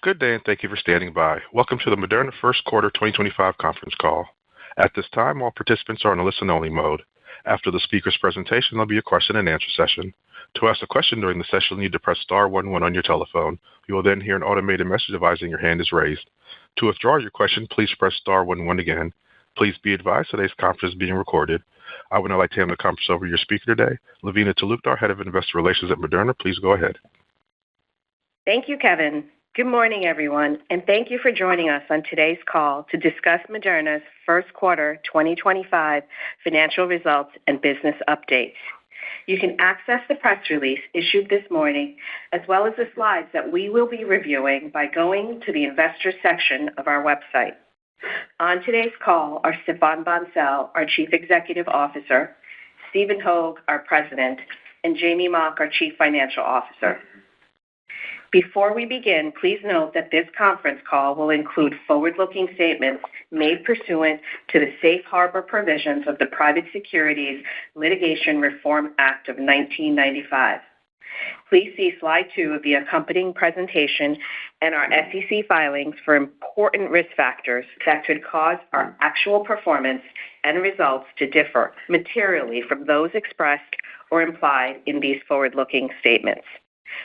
Good day, and thank you for standing by. Welcome to the Moderna First Quarter 2025 conference call. At this time, all participants are in a listen-only mode. After the speaker's presentation, there'll be a question-and-answer session. To ask a question during the session, you'll need to press star 11 on your telephone. You will then hear an automated message advising your hand is raised. To withdraw your question, please press star 11 again. Please be advised today's conference is being recorded. I would now like to hand the conference over to your speaker today, Lavina Talukdar, Head of Investor Relations at Moderna. Please go ahead. Thank you, Kevin. Good morning, everyone, and thank you for joining us on today's call to discuss Moderna's First Quarter 2025 financial results and business updates. You can access the press release issued this morning, as well as the slides that we will be reviewing by going to the Investors section of our website. On today's call are Stéphane Bancel, our Chief Executive Officer, Stephen Hoge, our President, and Jamey Mock, our Chief Financial Officer. Before we begin, please note that this conference call will include forward-looking statements made pursuant to the Safe Harbor provisions of the Private Securities Litigation Reform Act of 1995. Please see slide 2 of the accompanying presentation and our SEC filings for important risk factors that could cause our actual performance and results to differ materially from those expressed or implied in these forward-looking statements.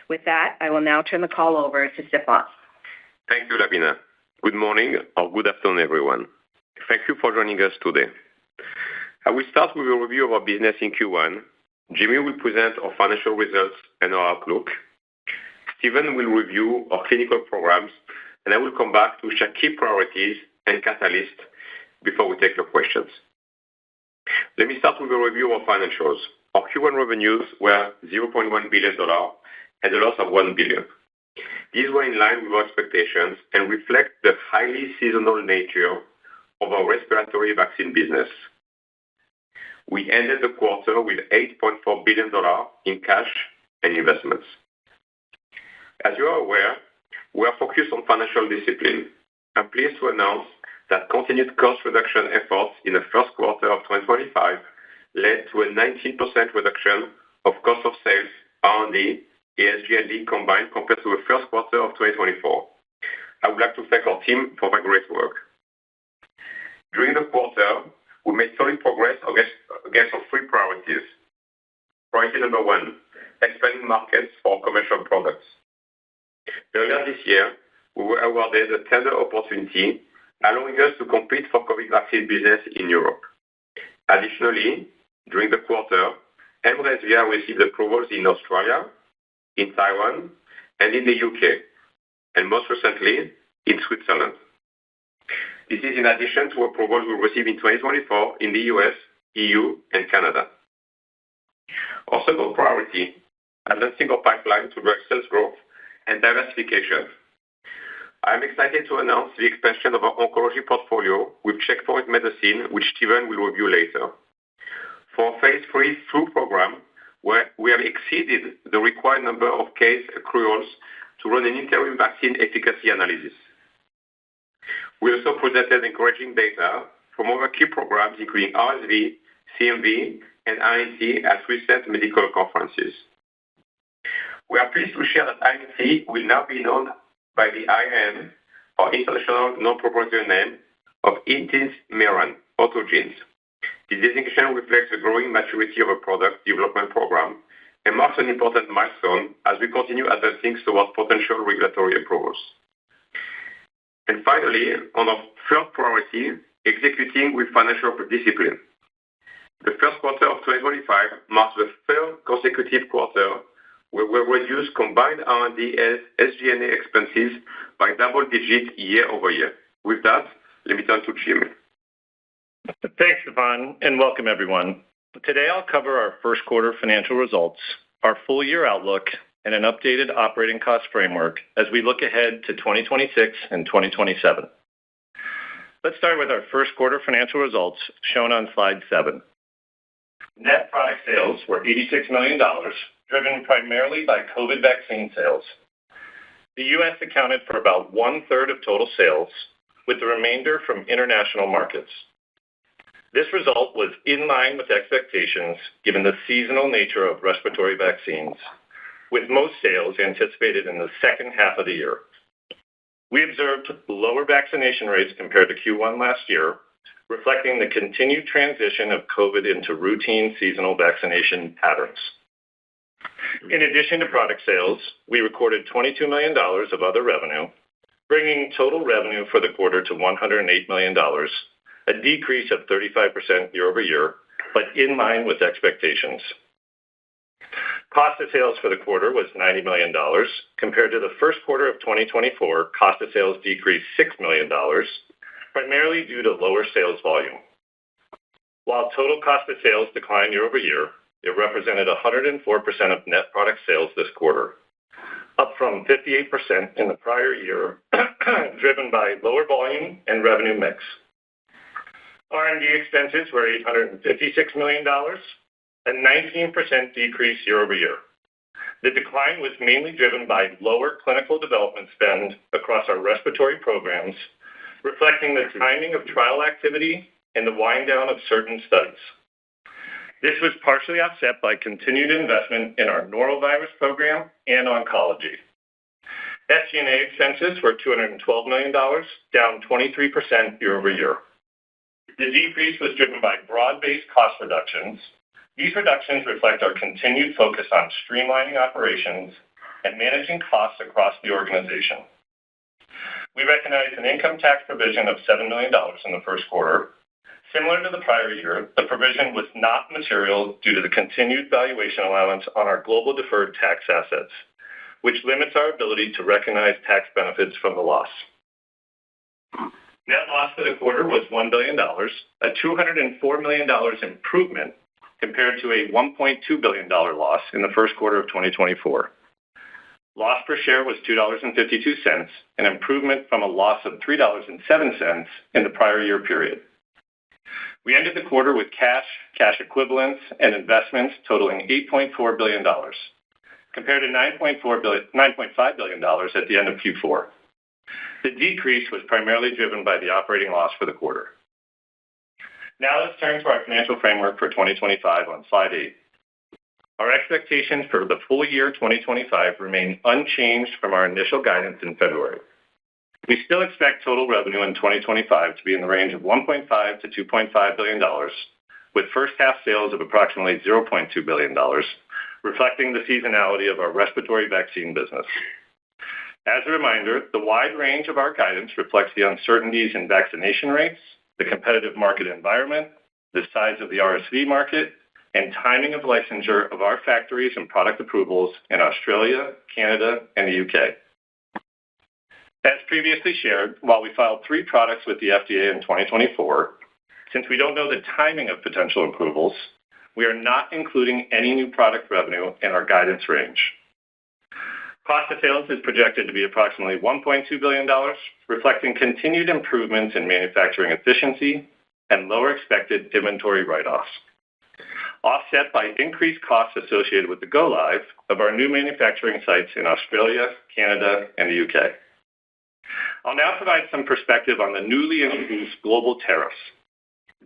With that, I will now turn the call over to Stéphane. Thank you, Lavina. Good morning or good afternoon, everyone. Thank you for joining us today. I will start with a review of our business in Q1. Jamey will present our financial results and our outlook. Stephen will review our clinical programs, and I will come back to share key priorities and catalysts before we take your questions. Let me start with a review of our financials. Our Q1 revenues were $0.1 billion and a loss of $1 billion. These were in line with our expectations and reflect the highly seasonal nature of our respiratory vaccine business. We ended the quarter with $8.4 billion in cash and investments. As you are aware, we are focused on financial discipline. I'm pleased to announce that continued cost reduction efforts in the first quarter of 2025 led to a 19% reduction of cost of sales, R&D, SG&A combined compared to the first quarter of 2024. I would like to thank our team for their great work. During the quarter, we made solid progress against our 3 priorities. Priority number 1, expanding markets for commercial products. Earlier this year, we were awarded a tender opportunity, allowing us to compete for COVID vaccine business in Europe. Additionally, during the quarter, mRESVIA received approvals in Australia, in Taiwan, and in the UK, and most recently, in Switzerland. This is in addition to approvals we received in 2024 in the US, EU, and Canada. Our second priority, advancing our pipeline to drive sales growth and diversification. I am excited to announce the expansion of our oncology portfolio with checkpoint medicine, which Stephen will review later. For our phase 3 flu program, where we have exceeded the required number of case accruals to run an interim vaccine efficacy analysis. We also presented encouraging data from other key programs, including RSV, CMV, and INT at recent medical conferences. We are pleased to share that INT will now be known by the INN, or International Non-Proprietary Name, of epstein-barr autogenes. This designation reflects the growing maturity of a product development program and marks an important milestone as we continue advancing towards potential regulatory approvals. And finally, on our third priority, executing with financial discipline. The first quarter of 2025 marks the third consecutive quarter where we reduced combined R&D and SG&A expenses by double digits year over year. With that, let me turn to Jamey. Thanks, Stéphane, and welcome, everyone. Today, I'll cover our first quarter financial results, our full-year outlook, and an updated operating cost framework as we look ahead to 2026 and 2027. Let's start with our first quarter financial results shown on slide 7. Net product sales were $86 million, driven primarily by COVID vaccine sales. The U.S. accounted for about one-third of total sales, with the remainder from international markets. This result was in line with expectations given the seasonal nature of respiratory vaccines, with most sales anticipated in the second half of the year. We observed lower vaccination rates compared to Q1 last year, reflecting the continued transition of COVID into routine seasonal vaccination patterns. In addition to product sales, we recorded $22 million of other revenue, bringing total revenue for the quarter to $108 million, a decrease of 35% year-over-year, but in line with expectations. Cost of sales for the quarter was $90 million. Compared to the first quarter of 2024, cost of sales decreased $6 million, primarily due to lower sales volume. While total cost of sales declined year-over-year, it represented 104% of net product sales this quarter, up from 58% in the prior year, driven by lower volume and revenue mix. R&D expenses were $856 million, a 19% decrease year-over-year. The decline was mainly driven by lower clinical development spend across our respiratory programs, reflecting the timing of trial activity and the wind down of certain studies. This was partially offset by continued investment in our norovirus program and oncology. SG&A expenses were $212 million, down 23% year-over-year. The decrease was driven by broad-based cost reductions. These reductions reflect our continued focus on streamlining operations and managing costs across the organization. We recognized an income tax provision of $7 million in the first quarter. Similar to the prior year, the provision was not material due to the continued valuation allowance on our global deferred tax assets, which limits our ability to recognize tax benefits from the loss. Net loss for the quarter was $1 billion, a $204 million improvement compared to a $1.2 billion loss in the first quarter of 2024. Loss per share was $2.52, an improvement from a loss of $3.07 in the prior year period. We ended the quarter with cash equivalents, and investments totaling $8.4 billion, compared to $9.5 billion at the end of Q4. The decrease was primarily driven by the operating loss for the quarter. Now let's turn to our financial framework for 2025 on slide 8. Our expectations for the full year 2025 remain unchanged from our initial guidance in February. We still expect total revenue in 2025 to be in the range of $1.5 to $2.5 billion, with first half sales of approximately $0.2 billion, reflecting the seasonality of our respiratory vaccine business. As a reminder, the wide range of our guidance reflects the uncertainties in vaccination rates, the competitive market environment, the size of the RSV market, and timing of licensure of our factories and product approvals in Australia, Canada, and the UK. As previously shared, while we filed 3 products with the FDA in 2024, since we don't know the timing of potential approvals, we are not including any new product revenue in our guidance range. Cost of sales is projected to be approximately $1.2 billion, reflecting continued improvements in manufacturing efficiency and lower expected inventory write-offs, offset by increased costs associated with the go-live of our new manufacturing sites in Australia, Canada, and the UK. I'll now provide some perspective on the newly introduced global tariffs.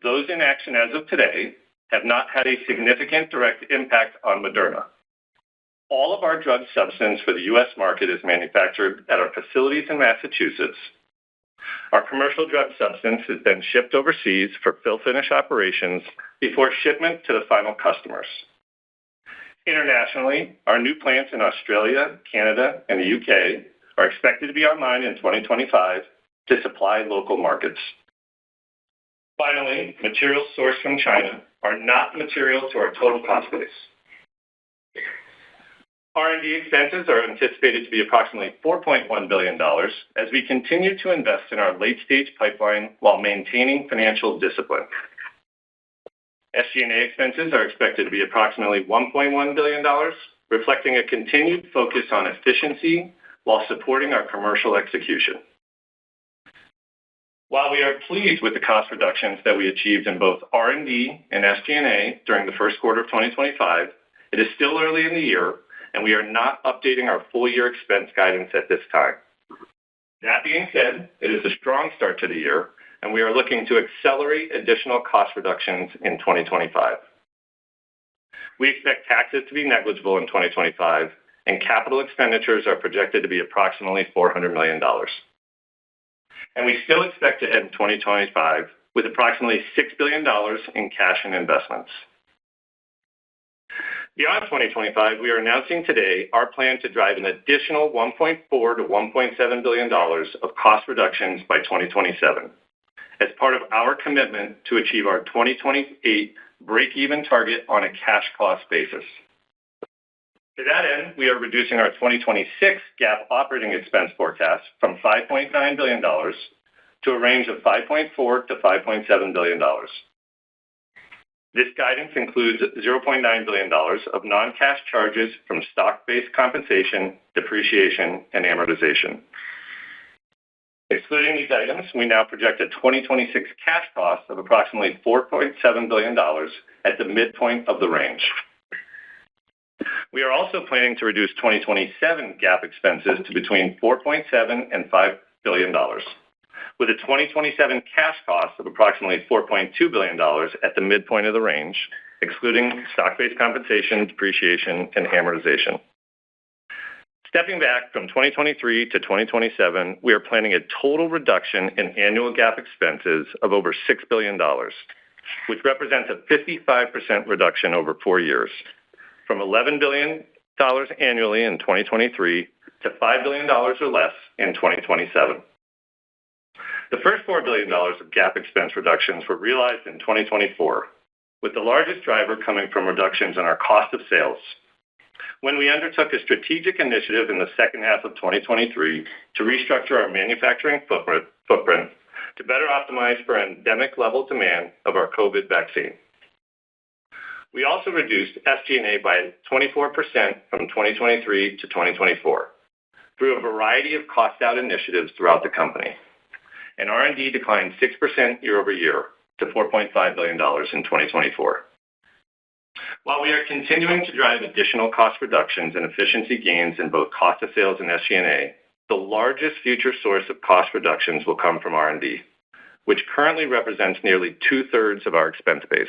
Those in action as of today have not had a significant direct impact on Moderna. All of our drug substance for the U.S. market is manufactured at our facilities in Massachusetts. Our commercial drug substance is then shipped overseas for fill-finish operations before shipment to the final customers. Internationally, our new plants in Australia, Canada, and the UK are expected to be online in 2025 to supply local markets. Finally, materials sourced from China are not material to our total cost base. R&D expenses are anticipated to be approximately $4.1 billion as we continue to invest in our late-stage pipeline while maintaining financial discipline. SG&A expenses are expected to be approximately $1.1 billion, reflecting a continued focus on efficiency while supporting our commercial execution. While we are pleased with the cost reductions that we achieved in both R&D and SG&A during the first quarter of 2025, it is still early in the year, and we are not updating our full-year expense guidance at this time. That being said, it is a strong start to the year, and we are looking to accelerate additional cost reductions in 2025. We expect taxes to be negligible in 2025, and capital expenditures are projected to be approximately $400 million. and we still expect to end 2025 with approximately $6 billion in cash and investments. Beyond 2025, we are announcing today our plan to drive an additional $1.4 to $1.7 billion of cost reductions by 2027 as part of our commitment to achieve our 2028 break-even target on a cash cost basis. To that end, we are reducing our 2026 GAAP operating expense forecast from $5.9 billion to a range of $5.4 to $5.7 billion. This guidance includes $0.9 billion of non-cash charges from stock-based compensation, depreciation, and amortization. Excluding these items, we now project a 2026 cash cost of approximately $4.7 billion at the midpoint of the range. We are also planning to reduce 2027 GAAP expenses to between $4.7 and $5 billion, with a 2027 cash cost of approximately $4.2 billion at the midpoint of the range, excluding stock-based compensation, depreciation, and amortization. Stepping back from 2023 to 2027, we are planning a total reduction in annual GAAP expenses of over $6 billion, which represents a 55% reduction over 4 years, from $11 billion annually in 2023 to $5 billion or less in 2027. The first $4 billion of GAAP expense reductions were realized in 2024, with the largest driver coming from reductions in our cost of sales, when we undertook a strategic initiative in the second half of 2023 to restructure our manufacturing footprint to better optimize for endemic-level demand of our COVID vaccine. We also reduced SG&A by 24% from 2023 to 2024 through a variety of cost-out initiatives throughout the company, and R&D declined 6% year over year to $4.5 billion in 2024. While we are continuing to drive additional cost reductions and efficiency gains in both cost of sales and SG&A, the largest future source of cost reductions will come from R&D, which currently represents nearly two-thirds of our expense base.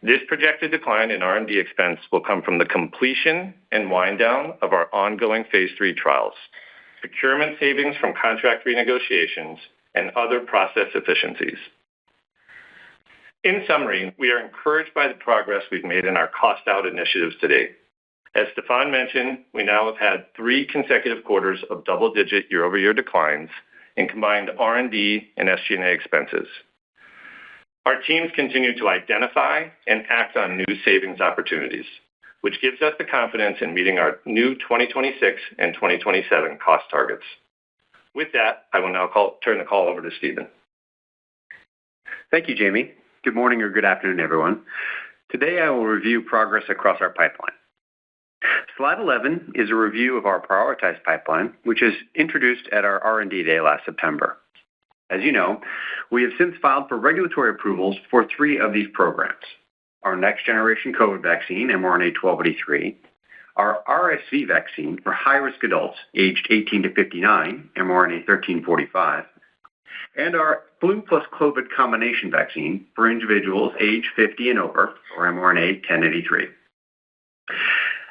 This projected decline in R&D expense will come from the completion and wind down of our ongoing phase 3 trials, procurement savings from contract renegotiations, and other process efficiencies. In summary, we are encouraged by the progress we've made in our cost-out initiatives today. As Stefan mentioned, we now have had 3 consecutive quarters of double-digit year-over-year declines in combined R&D and SG&A expenses. Our teams continue to identify and act on new savings opportunities, which gives us the confidence in meeting our new 2026 and 2027 cost targets. With that, I will now turn the call over to Stephen. Thank you, Jamey. Good morning or good afternoon, everyone. Today, I will review progress across our pipeline. Slide 11 is a review of our prioritized pipeline, which is introduced at our R&D Day last September. As you know, we have since filed for regulatory approvals for 3 of these programs: our next-generation COVID vaccine, mRNA 1283, our RSV vaccine for high-risk adults aged 18 to 59, mRNA 1345, and our flu plus COVID combination vaccine for individuals aged 50 and over, or mRNA 1083.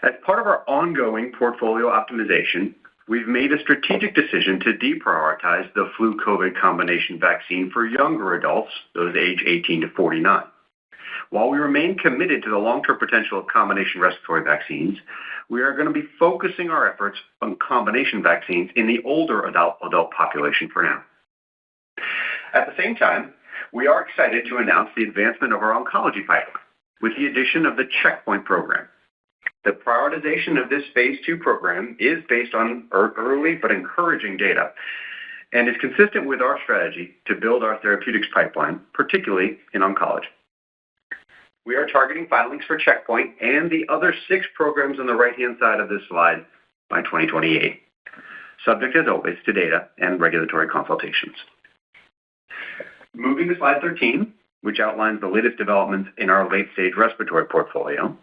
As part of our ongoing portfolio optimization, we've made a strategic decision to deprioritize the flu COVID combination vaccine for younger adults, those aged 18 to 49. While we remain committed to the long-term potential of combination respiratory vaccines, we are going to be focusing our efforts on combination vaccines in the older adult population for now. At the same time, we are excited to announce the advancement of our oncology pipeline with the addition of the checkpoint program. The prioritization of this phase 2 program is based on early but encouraging data and is consistent with our strategy to build our therapeutics pipeline, particularly in oncology. We are targeting filings for checkpoint and the other 6 programs on the right-hand side of this slide by 2028, subject as always to data and regulatory consultations. Moving to slide 13, which outlines the latest developments in our late-stage respiratory portfolio.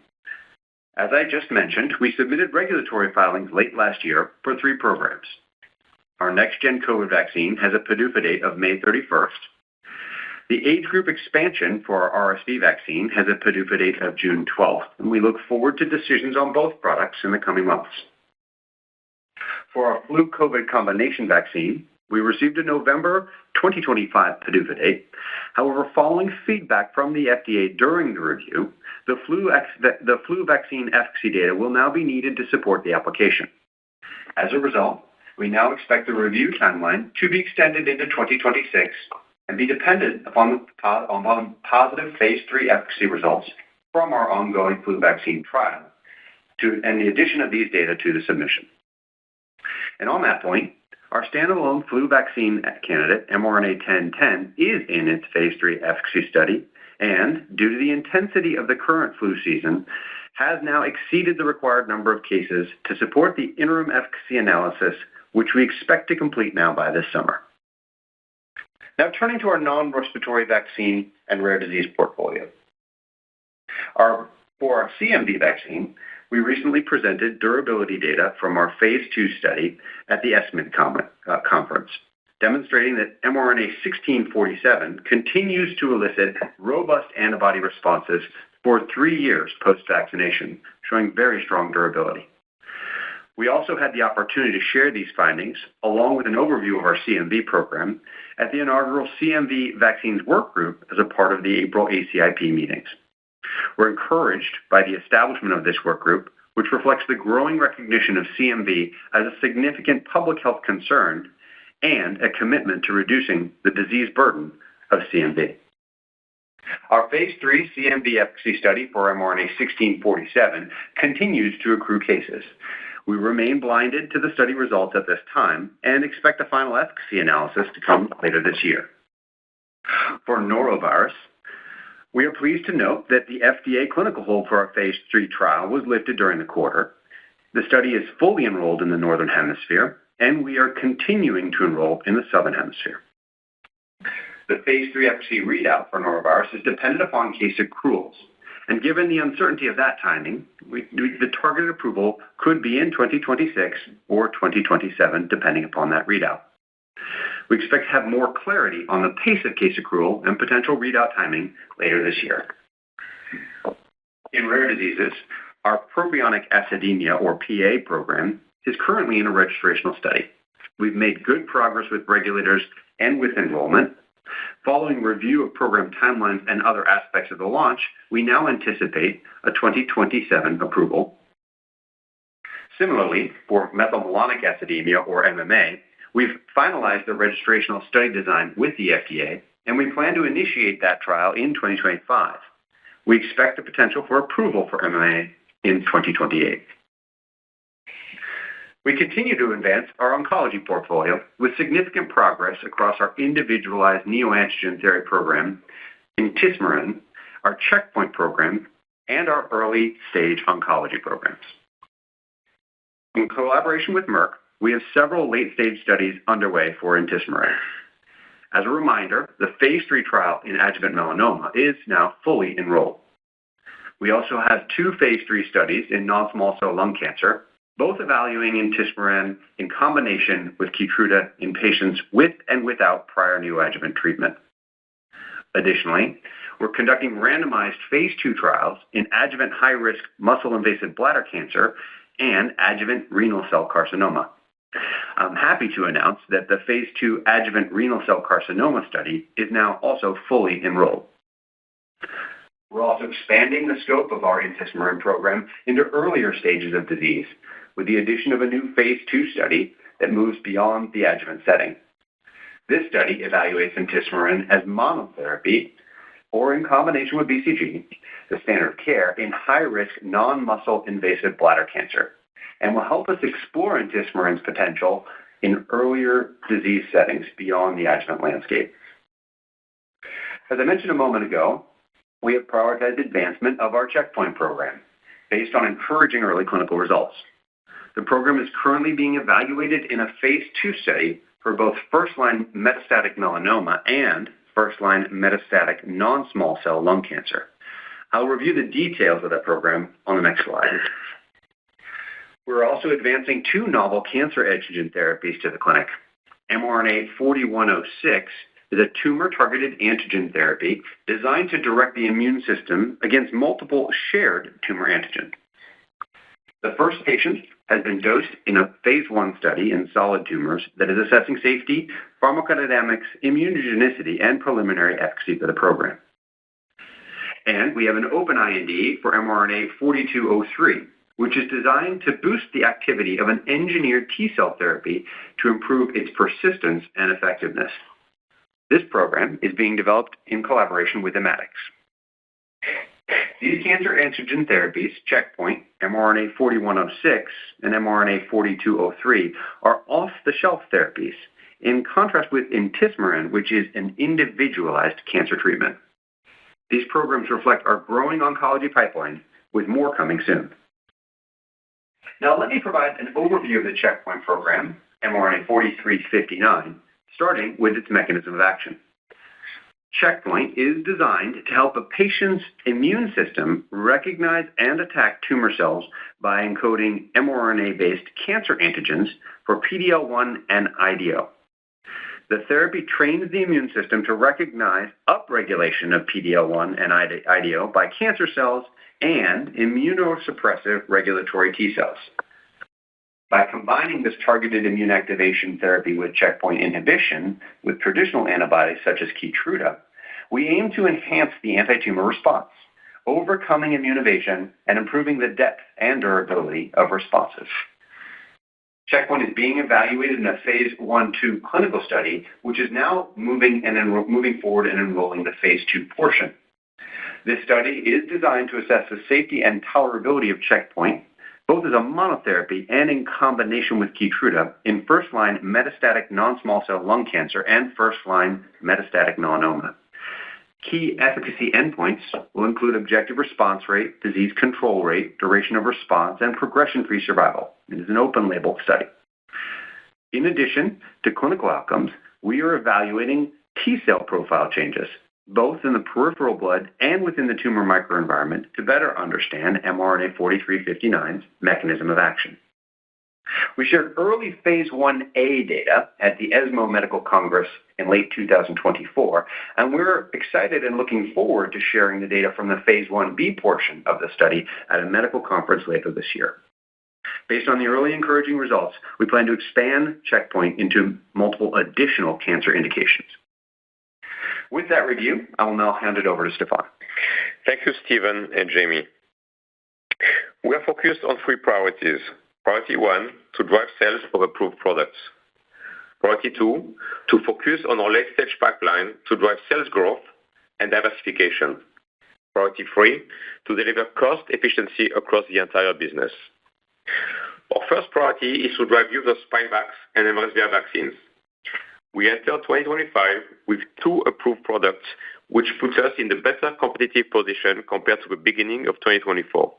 As I just mentioned, we submitted regulatory filings late last year for 3 programs. Our next-gen COVID vaccine has a PDUFA date of May 31st. The age group expansion for our RSV vaccine has a PDUFA date of June 12th, and we look forward to decisions on both products in the coming months. For our flu COVID combination vaccine, We received a November 2025 PDUFA date. However, following feedback from the FDA during the review, the flu vaccine efficacy data will now be needed to support the application. As a result, we now expect the review timeline to be extended into 2026 and be dependent upon positive phase 3 efficacy results from our ongoing flu vaccine trial and the addition of these data to the submission. And on that point, our standalone flu vaccine candidate, mRNA 1010, is in its phase 3 efficacy study and, due to the intensity of the current flu season, has now exceeded the required number of cases to support the interim efficacy analysis, which we expect to complete now by this summer. Now turning to our non-respiratory vaccine and rare disease portfolio. For our CMV vaccine, we recently presented durability data from our phase 2 study at the ESCMID conference, demonstrating that mRNA 1647 continues to elicit robust antibody responses for 3 years post-vaccination, showing very strong durability. We also had the opportunity to share these findings, along with an overview of our CMV program, at the inaugural CMV Vaccines Work Group as a part of the April ACIP meetings. We're encouraged by the establishment of this work group, which reflects the growing recognition of CMV as a significant public health concern and a commitment to reducing the disease burden of CMV. Our phase 3 CMV efficacy study for mRNA 1647 continues to accrue cases. We remain blinded to the study results at this time and expect a final efficacy analysis to come later this year. For norovirus, we are pleased to note that the FDA clinical hold for our phase 3 trial was lifted during the quarter. The study is fully enrolled in the Northern Hemisphere, and we are continuing to enroll in the Southern Hemisphere. The phase 3 efficacy readout for norovirus is dependent upon case accruals, and given the uncertainty of that timing, the targeted approval could be in 2026 or 2027, depending upon that readout. We expect to have more clarity on the pace of case accrual and potential readout timing later this year. In rare diseases, our propionic acidemia, or PA program, is currently in a registrational study. We've made good progress with regulators and with enrollment. Following review of program timelines and other aspects of the launch, we now anticipate a 2027 approval. Similarly, for methylmalonic acidemia, or MMA, we've finalized the registrational study design with the FDA, and we plan to initiate that trial in 2025. We expect the potential for approval for MMA in 2028. We continue to advance our oncology portfolio with significant progress across our individualized neoantigen therapy program, intismeran, our checkpoint program, and our early-stage oncology programs. In collaboration with Merck, we have several late-stage studies underway for intismeran. As a reminder, the phase 3 trial in adjuvant melanoma is now fully enrolled. We also have 2 phase 3 studies in non-small cell lung cancer, both evaluating intismeran in combination with Keytruda in patients with and without prior neoadjuvant treatment. Additionally, we're conducting randomized phase 2 trials in adjuvant high-risk muscle-invasive bladder cancer and adjuvant renal cell carcinoma. I'm happy to announce that the phase 2 adjuvant renal cell carcinoma study is now also fully enrolled. We're also expanding the scope of our intismeran program into earlier stages of disease with the addition of a new phase 2 study that moves beyond the adjuvant setting. This study evaluates intismeran as monotherapy or in combination with BCG, the standard of care in high-risk non-muscle invasive bladder cancer, and will help us explore intismeran's potential in earlier disease settings beyond the adjuvant landscape. As I mentioned a moment ago, we have prioritized advancement of our checkpoint program based on encouraging early clinical results. The program is currently being evaluated in a phase 2 study for both first-line metastatic melanoma and first-line metastatic non-small cell lung cancer. I'll review the details of that program on the next slide. We're also advancing 2 novel cancer antigen therapies to the clinic. mRNA 4106 is a tumor-targeted antigen therapy designed to direct the immune system against multiple shared tumor antigens. The first patient has been dosed in a phase 1 study in solid tumors that is assessing safety, pharmacodynamics, immunogenicity, and preliminary efficacy for the program. And we have an open IND for mRNA 4203, which is designed to boost the activity of an engineered T-cell therapy to improve its persistence and effectiveness. This program is being developed in collaboration with Immatics. These cancer antigen therapies, checkpoint, mRNA 4106, and mRNA 4203, are off-the-shelf therapies, in contrast with intismeran, which is an individualized cancer treatment. These programs reflect our growing oncology pipeline, with more coming soon. Now let me provide an overview of the checkpoint program, mRNA 4359, starting with its mechanism of action. Checkpoint is designed to help a patient's immune system recognize and attack tumor cells by encoding mRNA-based cancer antigens for PD-L1 and IDO. The therapy trains the immune system to recognize upregulation of PD-L1 and IDO by cancer cells and immunosuppressive regulatory T cells. By combining this targeted immune activation therapy with checkpoint inhibition with traditional antibodies such as Keytruda, we aim to enhance the anti-tumor response, overcoming immune evasion and improving the depth and durability of responses. Checkpoint is being evaluated in a phase 1/2 clinical study, which is now moving forward and enrolling the phase 2 portion. This study is designed to assess the safety and tolerability of checkpoint, both as a monotherapy and in combination with Keytruda in first-line metastatic non-small cell lung cancer and first-line metastatic melanoma. Key efficacy endpoints will include objective response rate, disease control rate, duration of response, and progression-free survival. It is an open-label study. In addition to clinical outcomes, we are evaluating T-cell profile changes, both in the peripheral blood and within the tumor microenvironment, to better understand mRNA 4359's mechanism of action. We shared early phase 1A data at the ESMO Medical Congress in late 2024, and we're excited and looking forward to sharing the data from the phase 1B portion of the study at a medical conference later this year. Based on the early encouraging results, we plan to expand checkpoint into multiple additional cancer indications. With that review, I will now hand it over to Stefan. Thank you, Stephen and Jamie. We are focused on 3 priorities. Priority 1, to drive sales of approved products. Priority 2, to focus on our late-stage pipeline to drive sales growth and diversification. Priority 3, to deliver cost efficiency across the entire business. Our first priority is to drive use of spikevax and mRESVIA vaccines. We enter 2025 with 2 approved products, which puts us in the better competitive position compared to the beginning of 2024.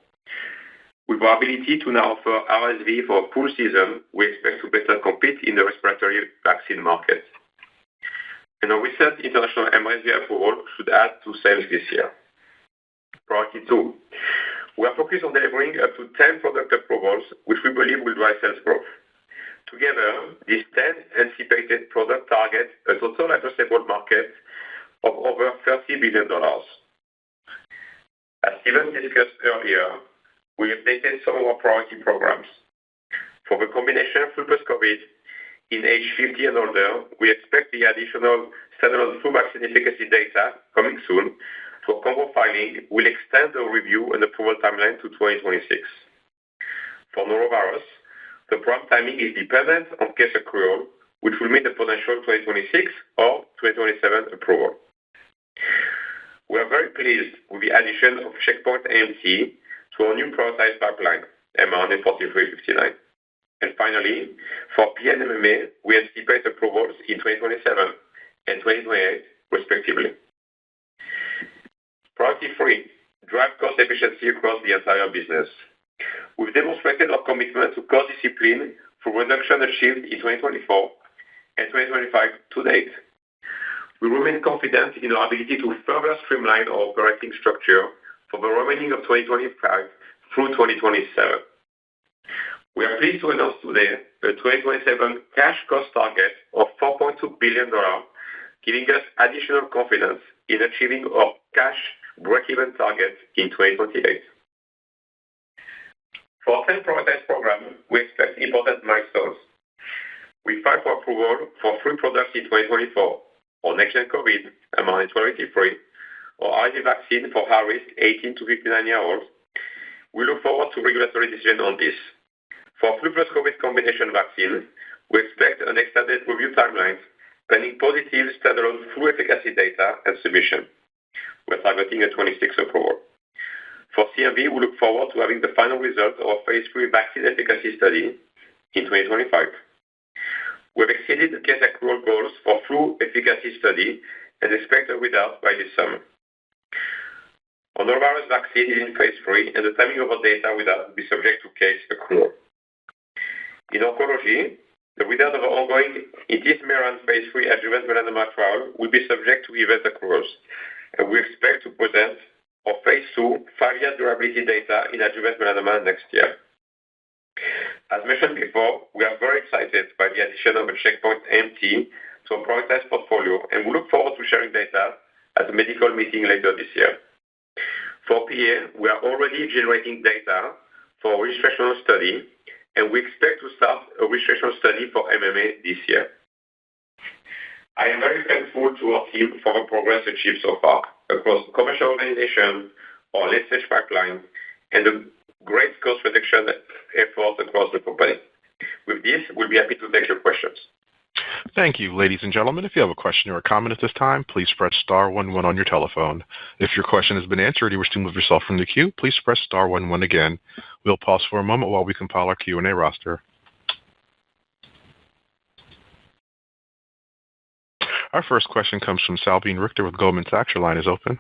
With our ability to now offer RSV for a full season, we expect to better compete in the respiratory vaccine market. And our recent international mRESVIA approval should add to sales this year. Priority 2. We are focused on delivering up to 10 product approvals, which we believe will drive sales growth. Together, these 10 anticipated products target a total addressable market of over $30 billion. As Stephen discussed earlier, we updated some of our priority programs. For the combination flu plus COVID in age 50 and older, we expect the additional standalone flu vaccine efficacy data coming soon. For combo filing, we'll extend the review and approval timeline to 2026. For norovirus, the prompt timing is dependent on case accrual, which will mean the potential 2026 or 2027 approval. We are very pleased with the addition of checkpoint AMT to our new prioritized pipeline, mRNA 4359. And finally, for PNMMA, we anticipate approvals in 2027 and 2028, respectively. Priority 3, drive cost efficiency across the entire business. We've demonstrated our commitment to cost discipline through reduction achieved in 2024 and 2025 to date. We remain confident in our ability to further streamline our operating structure for the remaining of 2025 through 2027. We are pleased to announce today a 2027 cash cost target of $4.2 billion, giving us additional confidence in achieving our cash break-even target in 2028. For 10 prioritized programs, we expect important milestones. We filed for approval for 3 products in 2024, or next-gen COVID, mRNA 1283, or RSV vaccine for high-risk 18 to 59-year-olds. We look forward to regulatory decision on this. For flu plus COVID combination vaccine, we expect an extended review timeline pending positive standalone flu efficacy data and submission. We're targeting a 26 approval. For CMV, we look forward to having the final results of our phase 3 vaccine efficacy study in 2025. We've exceeded the case accrual goals for flu efficacy study and expect a readout by this summer. Our norovirus vaccine is in phase 3, and the timing of our data will be subject to case accrual. In oncology, the readout of our ongoing intismeran phase 3 adjuvant melanoma trial will be subject to event accruals, and we expect to present our phase 2 5-year durability data in adjuvant melanoma next year. As mentioned before, we are very excited by the addition of a checkpoint AMT to our prioritized portfolio, and we look forward to sharing data at a medical meeting later this year. For PA, we are already generating data for a registrational study, and we expect to start a registrational study for MMA this year. I am very thankful to our team for the progress achieved so far across the commercial organization, our late-stage pipeline, and the great cost reduction efforts across the company. With this, we'll be happy to take your questions. Thank you, ladies and gentlemen. If you have a question or a comment at this time, please press star 11 on your telephone. If your question has been answered and you wish to move yourself from the queue, please press star 11 again. We'll pause for a moment while we compile our Q&A roster. Our first question comes from Salveen Richter with Goldman Sachs. Your line is open.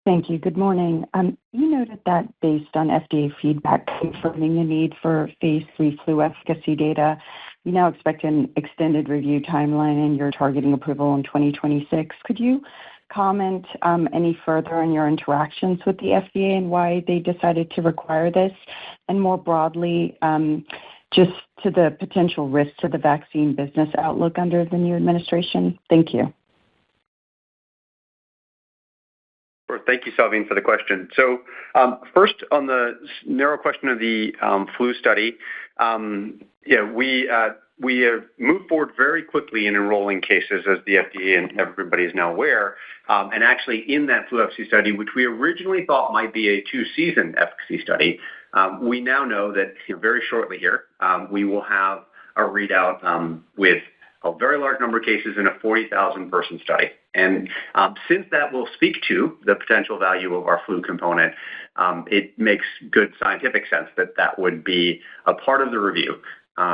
Thank you. Good morning. You noted that based on FDA feedback confirming the need for phase 3 flu efficacy data, you now expect an extended review timeline and you're targeting approval in 2026. Could you comment any further on your interactions with the FDA and why they decided to require this? And more broadly, just to the potential risk to the vaccine business outlook under the new administration? Thank you. Sure. Thank you, Salveen, for the question. So first, on the narrow question of the flu study, we have moved forward very quickly in enrolling cases, as the FDA and everybody is now aware. And actually, in that flu efficacy study, which we originally thought might be a 2-season efficacy study, we now know that very shortly here, we will have a readout with a very large number of cases in a 40,000-person study. And since that will speak to the potential value of our flu component, it makes good scientific sense that that would be a part of the review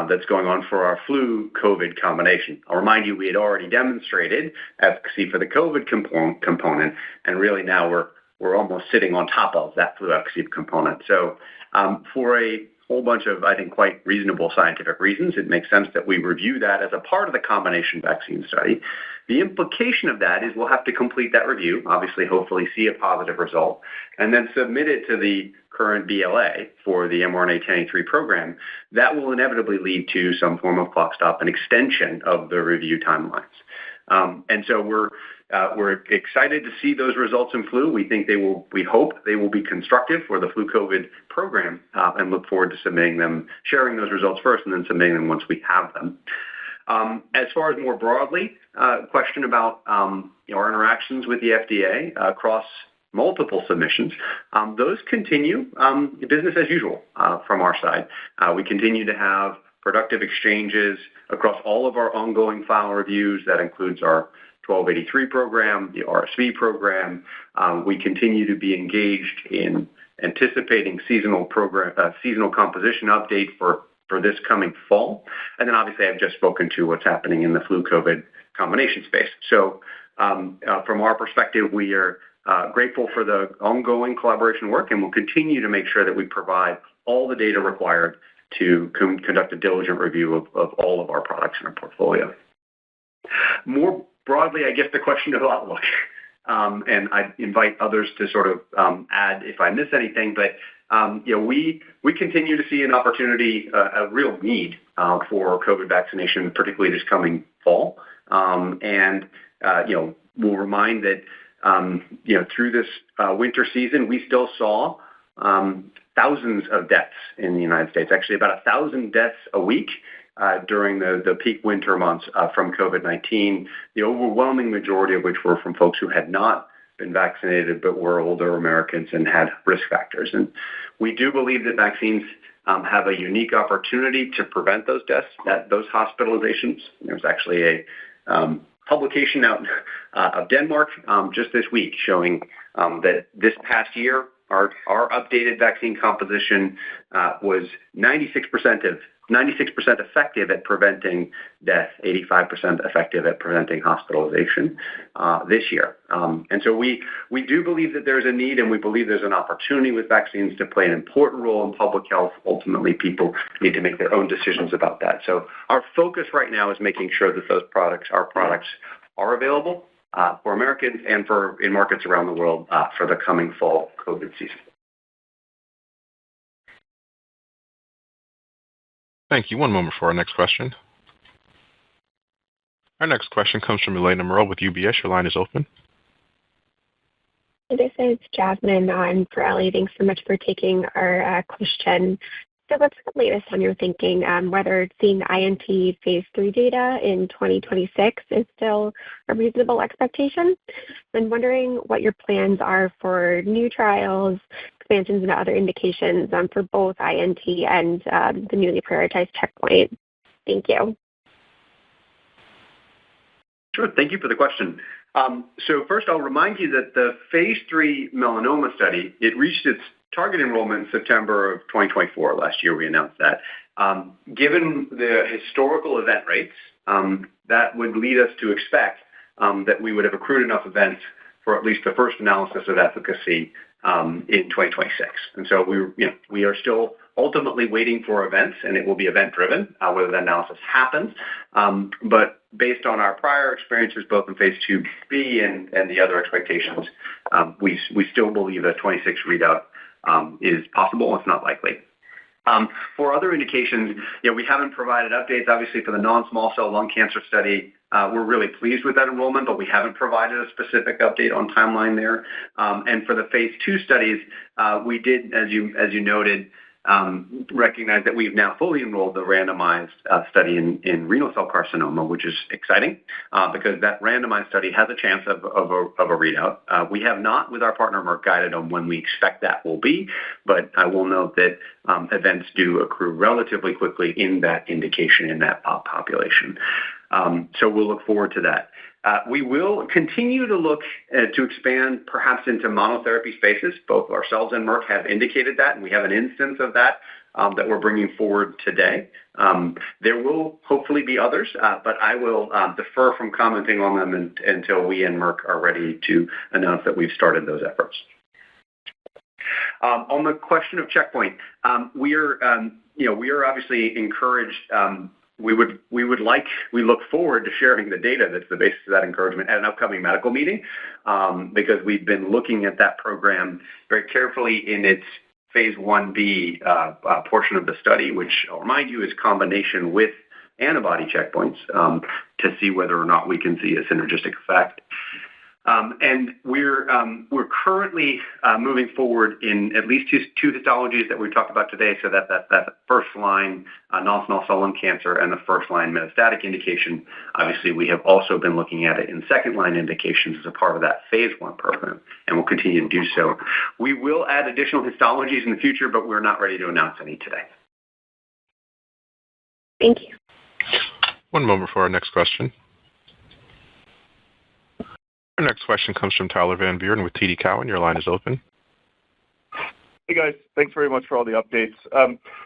that's going on for our flu-COVID combination. I'll remind you, we had already demonstrated efficacy for the COVID component, and really now we're almost sitting on top of that flu efficacy component. So for a whole bunch of, I think, quite reasonable scientific reasons, it makes sense that we review that as a part of the combination vaccine study. The implication of that is we'll have to complete that review, obviously, hopefully see a positive result, and then submit it to the current BLA for the mRNA 1083 program. That will inevitably lead to some form of clock stop and extension of the review timelines. And so we're excited to see those results in flu. We hope they will be constructive for the flu COVID program, and look forward to submitting them, sharing those results first, and then submitting them once we have them. As far as more broadly, question about our interactions with the FDA across multiple submissions, those continue business as usual from our side. We continue to have productive exchanges across all of our ongoing file reviews. That includes our 1283 program, the RSV program. We continue to be engaged in anticipating seasonal composition update for this coming fall. And then obviously I've just spoken to what's happening in the flu-COVID combination space. So from our perspective, we are grateful for the ongoing collaboration work, and we'll continue to make sure that we provide all the data required to conduct a diligent review of all of our products in our portfolio. More broadly, I guess the question of outlook, and I invite others to sort of add if I miss anything, but we continue to see an opportunity, a real need for COVID vaccination, particularly this coming fall. And we'll remind that through this winter season, we still saw thousands of deaths in the United States, actually about 1,000 deaths a week during the peak winter months from COVID-19, the overwhelming majority of which were from folks who had not been vaccinated but were older Americans and had risk factors. And we do believe that vaccines have a unique opportunity to prevent those deaths, those hospitalizations. There's actually a publication out of Denmark just this week showing that this past year, our updated vaccine composition was 96% effective at preventing death, 85% effective at preventing hospitalization this year. And so we do believe that there's a need, and we believe there's an opportunity with vaccines to play an important role in public health. Ultimately, people need to make their own decisions about that. So our focus right now is making sure that our products are available for Americans and in markets around the world for the coming fall COVID season. Thank you. One moment for our next question. Our next question comes from Elena Merle with UBS. Your line is open. This is Jasmine on for Ellie. Thanks so much for taking our question. So what's the latest on your thinking whether seeing INT phase 3 data in 2026 is still a reasonable expectation? I'm wondering what your plans are for new trials, expansions into other indications for both INT and the newly prioritized checkpoint. Thank you. Sure. Thank you for the question. So first, I'll remind you that the phase 3 melanoma study, it reached its target enrollment in September of 2024. Last year, we announced that. Given the historical event rates, that would lead us to expect that we would have accrued enough events for at least the first analysis of efficacy in 2026. And so we are still ultimately waiting for events, and it will be event-driven, whether that analysis happens. But based on our prior experiences, both in phase 2b and the other expectations, we still believe a 26 readout is possible. It's not likely. For other indications, we haven't provided updates, obviously, for the non-small cell lung cancer study. We're really pleased with that enrollment, but we haven't provided a specific update on timeline there. And for the phase 2 studies, we did, as you noted, recognize that we've now fully enrolled the randomized study in renal cell carcinoma, which is exciting because that randomized study has a chance of a readout. We have not, with our partner Merck, guided on when we expect that will be, but I will note that events do accrue relatively quickly in that indication, in that population. So we'll look forward to that. We will continue to look to expand perhaps into monotherapy spaces. Both ourselves and Merck have indicated that, and we have an instance of that that we're bringing forward today. There will hopefully be others, but I will defer from commenting on them until we and Merck are ready to announce that we've started those efforts. On the question of checkpoint, we are obviously encouraged. We look forward to sharing the data that's the basis of that encouragement at an upcoming medical meeting, because we've been looking at that program very carefully in its phase 1b portion of the study, which I'll remind you is combination with antibody checkpoints to see whether or not we can see a synergistic effect. And we're currently moving forward in at least two histologies that we've talked about today. So that first line non-small cell lung cancer and the first line metastatic indication. Obviously, we have also been looking at it in second line indications as a part of that phase 1 program, and we'll continue to do so. We will add additional histologies in the future, but we're not ready to announce any today. Thank you. One moment for our next question. Our next question comes from Tyler Van Buren with TD Cowen. Your line is open. Hey, guys. Thanks very much for all the updates.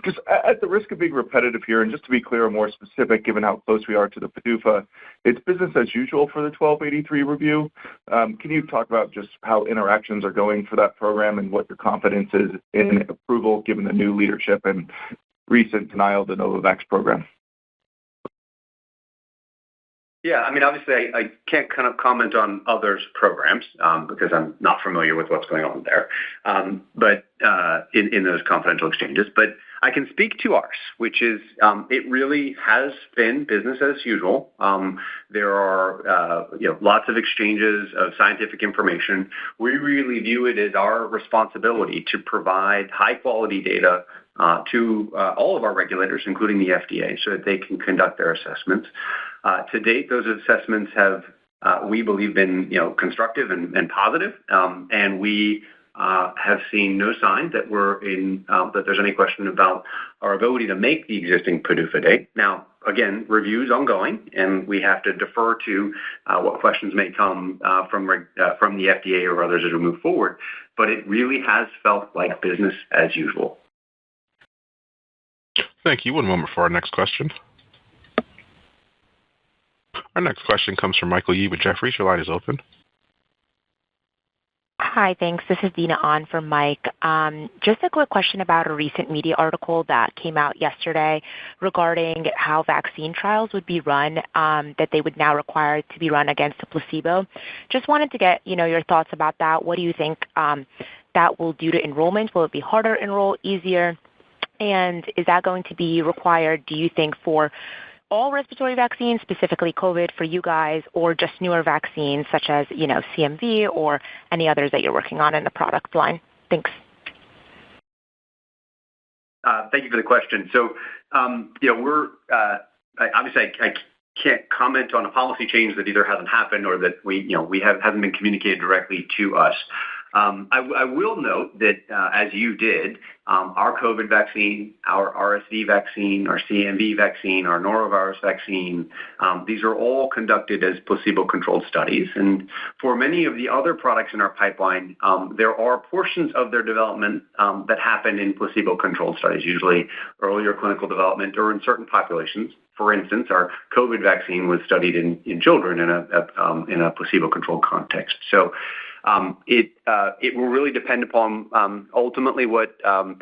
Just at the risk of being repetitive here, and just to be clear and more specific, given how close we are to the PDUFA, it's business as usual for the 1283 review. Can you talk about just how interactions are going for that program and what your confidence is in approval, given the new leadership and recent denial of the Novavax program? Yeah, I mean, obviously, I can't kind of comment on others' programs because I'm not familiar with what's going on there, but in those confidential exchanges. But I can speak to ours, which is it really has been business as usual. There are lots of exchanges of scientific information. We really view it as our responsibility to provide high-quality data to all of our regulators, including the FDA, so that they can conduct their assessments. To date, those assessments have, we believe, been constructive and positive, and we have seen no sign that that there's any question about our ability to make the existing PDUFA date. Now, again, review's ongoing, and we have to defer to what questions may come from the FDA or others as we move forward. But it really has felt like business as usual. Thank you. One moment for our next question. Our next question comes from Michael Yee with Jefferies. Your line is open. Hi, thanks. This is Dina on for Mike. Just a quick question about a recent media article that came out yesterday regarding how vaccine trials would be run, that they would now require to be run against a placebo. Just wanted to get your thoughts about that. What do you think that will do to enrollment? Will it be harder to enroll, easier? And is that going to be required, do you think, for all respiratory vaccines, specifically COVID for you guys, or just newer vaccines such as, CMV or any others that you're working on in the product line? Thanks. Thank you for the question. So, we're obviously I can't comment on a policy change that either hasn't happened or that hasn't been communicated directly to us. I will note that, as you did, our COVID vaccine, our RSV vaccine, our CMV vaccine, our norovirus vaccine, these are all conducted as placebo-controlled studies. And for many of the other products in our pipeline, there are portions of their development that happen in placebo-controlled studies, usually earlier clinical development or in certain populations. For instance, our COVID vaccine was studied in children in a placebo-controlled context. So it will really depend upon ultimately what the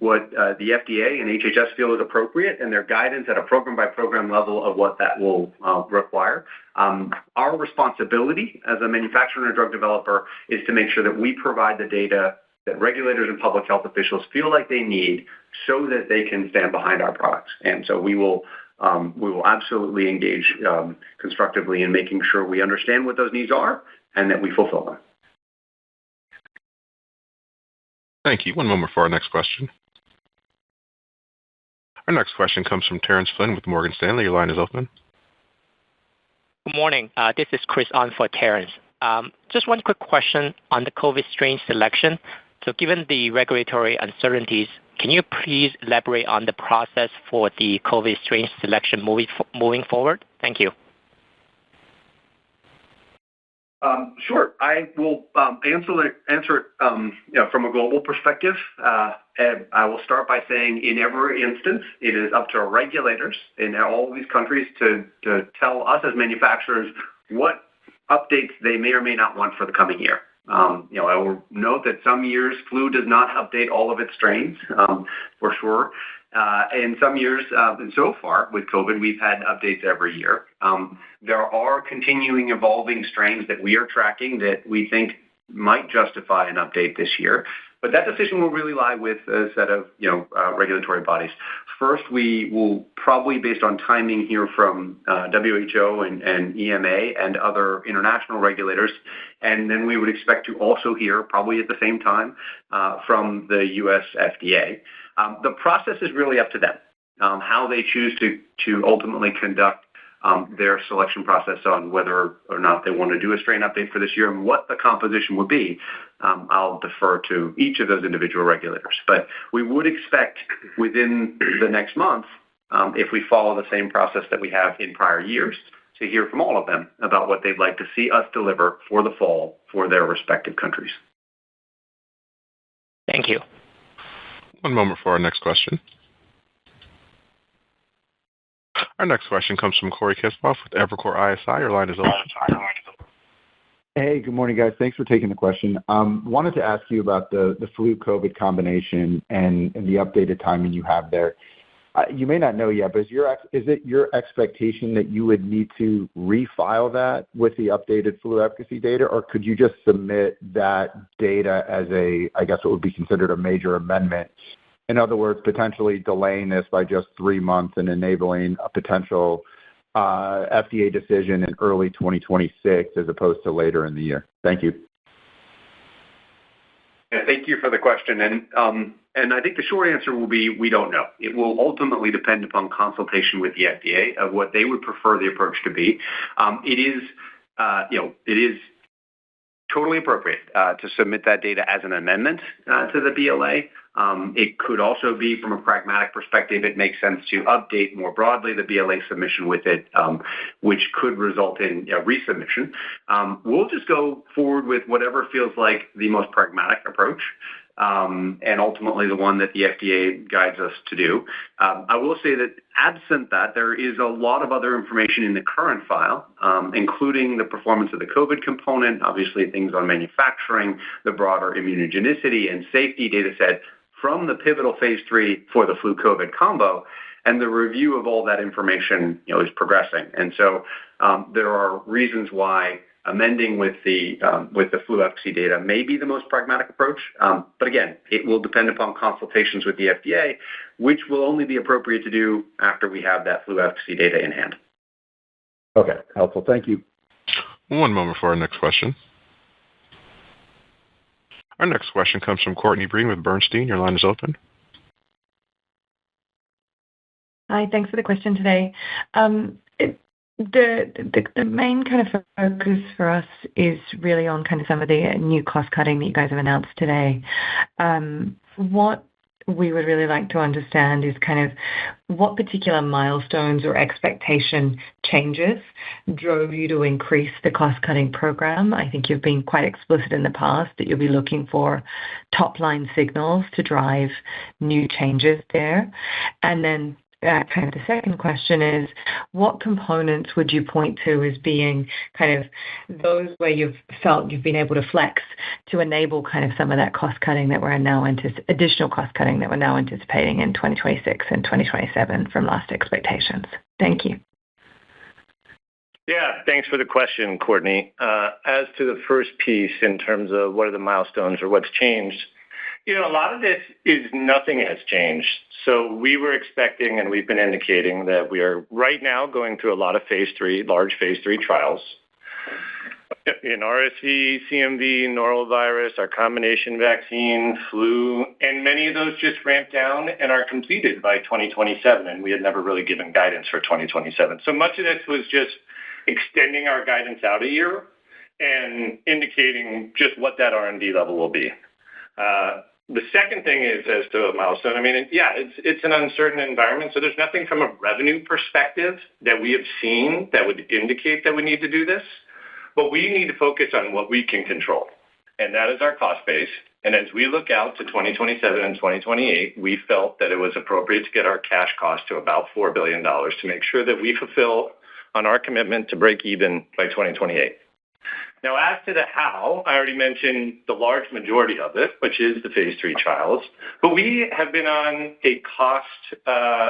FDA and HHS feel is appropriate and their guidance at a program-by-program level of what that will require. Our responsibility as a manufacturer and a drug developer is to make sure that we provide the data that regulators and public health officials feel like they need so that they can stand behind our products. And so we will absolutely engage constructively in making sure we understand what those needs are and that we fulfill them. Thank you. One moment for our next question. Our next question comes from Terence Flynn with Morgan Stanley. Your line is open. Good morning. This is Chris on for Terence. Just one quick question on the COVID strain selection. So given the regulatory uncertainties, can you please elaborate on the process for the COVID strain selection moving forward? Thank you. Sure. I will answer it from a global perspective. And I will start by saying in every instance, it is up to our regulators in all of these countries to tell us as manufacturers what updates they may or may not want for the coming year. I will note that some years flu does not update all of its strains, for sure. And some years, and so far with COVID, we've had updates every year. There are continuing evolving strains that we are tracking that we think might justify an update this year. But that decision will really lie with a set of regulatory bodies. First, we will probably, based on timing, hear from WHO and EMA and other international regulators. And then we would expect to also hear, probably at the same time, from the U.S. FDA. The process is really up to them, how they choose to ultimately conduct their selection process on whether or not they want to do a strain update for this year and what the composition would be. I'll defer to each of those individual regulators. But we would expect within the next month, if we follow the same process that we have in prior years, to hear from all of them about what they'd like to see us deliver for the fall for their respective countries. Thank you. One moment for our next question. Our next question comes from Cory Kasimov with Evercore ISI. Your line is open. Hey, good morning, guys. Thanks for taking the question. Wanted to ask you about the flu-COVID combination and the updated timing you have there. You may not know yet, but is it your expectation that you would need to refile that with the updated flu efficacy data, or could you just submit that data as I guess what would be considered a major amendment In other words, potentially delaying this by just 3 months and enabling a potential FDA decision in early 2026 as opposed to later in the year? Thank you. Yeah, thank you for the question. And I think the short answer will be we don't know. It will ultimately depend upon consultation with the FDA of what they would prefer the approach to be. It is totally appropriate to submit that data as an amendment to the BLA. It could also be, from a pragmatic perspective, it makes sense to update more broadly the BLA submission with it, which could result in a resubmission. We'll just go forward with whatever feels like the most pragmatic approach, and ultimately the one that the FDA guides us to do. I will say that absent that, there is a lot of other information in the current file, including the performance of the COVID component, obviously things on manufacturing, the broader immunogenicity and safety data set from the pivotal phase 3 for the flu-COVID combo, and the review of all that information is progressing. And so there are reasons why amending with the flu efficacy data may be the most pragmatic approach. But again, it will depend upon consultations with the FDA, which will only be appropriate to do after we have that flu efficacy data in hand. Okay, helpful. Thank you. One moment for our next question. Our next question comes from Courtney Breen with Bernstein. Your line is open. Hi, thanks for the question today. The main kind of focus for us is really on kind of some of the new cost cutting that you guys have announced today. What we would really like to understand is kind of what particular milestones or expectation changes drove you to increase the cost-cutting program. I think you've been quite explicit in the past that you'll be looking for top-line signals to drive new changes there. And then kind of the second question is, what components would you point to as being kind of those where you've felt you've been able to flex to enable kind of some of that cost cutting that we're now additional cost cutting that we're now anticipating in 2026 and 2027 from last expectations? Thank you. Yeah, thanks for the question, Courtney. As to the first piece in terms of what are the milestones or what's changed, a lot of this is nothing has changed. So we were expecting, and we've been indicating that we are right now going through a lot of large phase 3 trials in RSV, CMV, norovirus, our combination vaccine, flu, and many of those just ramped down and are completed by 2027. And we had never really given guidance for 2027. So much of this was just extending our guidance out a year and indicating just what that R&D level will be. The second thing is as to a milestone. I mean, yeah, it's an uncertain environment, so there's nothing from a revenue perspective that we have seen that would indicate that we need to do this. But we need to focus on what we can control, and that is our cost base. And as we look out to 2027 and 2028, we felt that it was appropriate to get our cash cost to about $4 billion to make sure that we fulfill on our commitment to break even by 2028. Now, as to the how, I already mentioned the large majority of it, which is the phase 3 trials. But we have been on a cost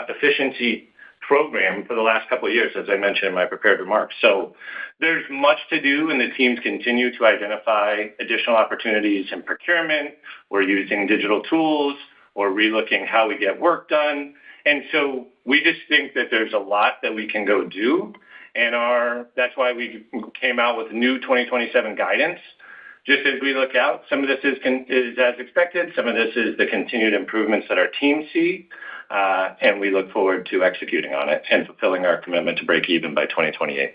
efficiency program for the last couple of years, as I mentioned in my prepared remarks. So there's much to do, and the teams continue to identify additional opportunities in procurement. We're using digital tools or relooking how we get work done. And so we just think that there's a lot that we can go do. And that's why we came out with new 2027 guidance. Just as we look out, some of this is as expected. Some of this is the continued improvements that our teams see. And we look forward to executing on it and fulfilling our commitment to break even by 2028.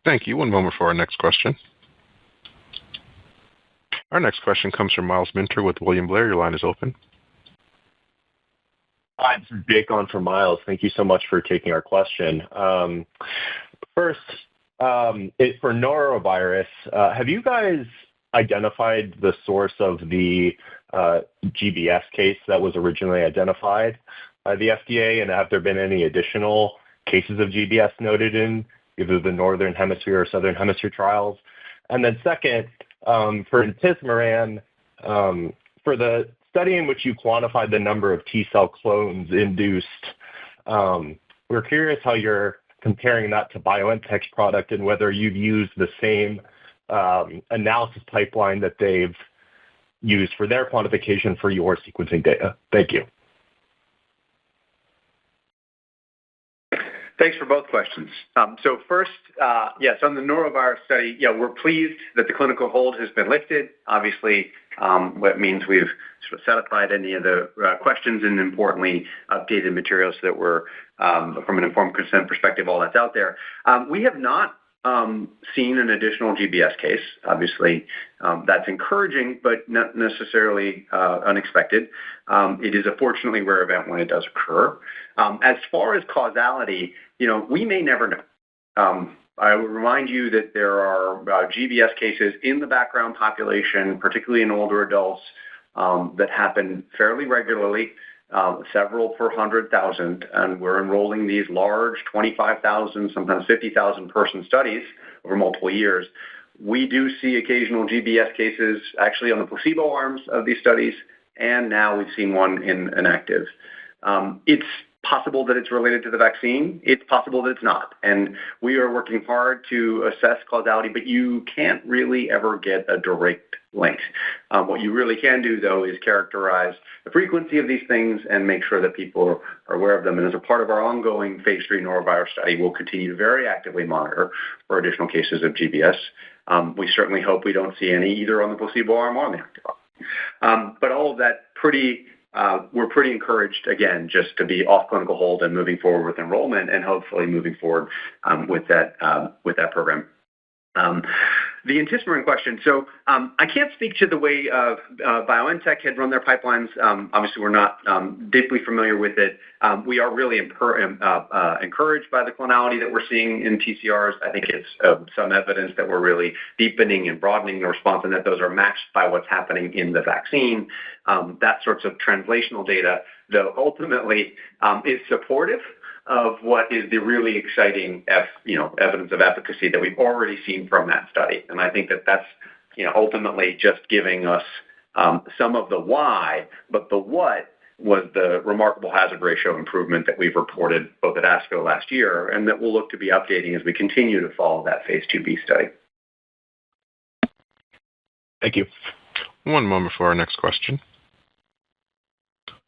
Thank you. One moment for our next question. Our next question comes from Miles Minter with William Blair. Your line is open. Hi, this is Jake on for Miles. Thank you so much for taking our question. First, for norovirus, have you guys identified the source of the GBS case that was originally identified by the FDA? And have there been any additional cases of GBS noted in either the Northern Hemisphere or Southern Hemisphere trials? And then second, for intismeran, for the study in which you quantified the number of T-cell clones induced, we're curious how you're comparing that to BioNTech's product and whether you've used the same analysis pipeline that they've use for their quantification for your sequencing data? Thank you. Thanks for both questions. So first, yes, on the norovirus study, we're pleased that the clinical hold has been lifted. Obviously, what means we've sort of satisfied any of the questions and importantly, updated materials so that we're, from an informed consent perspective, all that's out there. We have not seen an additional GBS case. Obviously, that's encouraging, but not necessarily unexpected. It is a fortunately rare event when it does occur. As far as causality, we may never know. I would remind you that there are GBS cases in the background population, particularly in older adults, that happen fairly regularly, several per 100,000, and we're enrolling these large 25,000, sometimes 50,000 person studies over multiple years. We do see occasional GBS cases actually on the placebo arms of these studies, and now we've seen one in inactive. It's possible that it's related to the vaccine. It's possible that it's not. And we are working hard to assess causality, but you can't really ever get a direct link. What you really can do, though, is characterize the frequency of these things and make sure that people are aware of them. And as a part of our ongoing phase 3 norovirus study, we'll continue to very actively monitor for additional cases of GBS. We certainly hope we don't see any either on the placebo arm or on the active arm. But all of that we're pretty encouraged, again, just to be off clinical hold and moving forward with enrollment and hopefully moving forward with that program. The intismeran question. So I can't speak to the way BioNTech had run their pipelines. Obviously, we're not deeply familiar with it. We are really encouraged by the clonality that we're seeing in TCRs. I think it's some evidence that we're really deepening and broadening the response and that those are matched by what's happening in the vaccine. That sorts of translational data, though, ultimately is supportive of what is the really exciting evidence of efficacy that we've already seen from that study. And I think that that's ultimately just giving us some of the why, but the what was the remarkable hazard ratio improvement that we've reported both at ASCO last year and that we'll look to be updating as we continue to follow that phase 2b study. Thank you. One moment for our next question.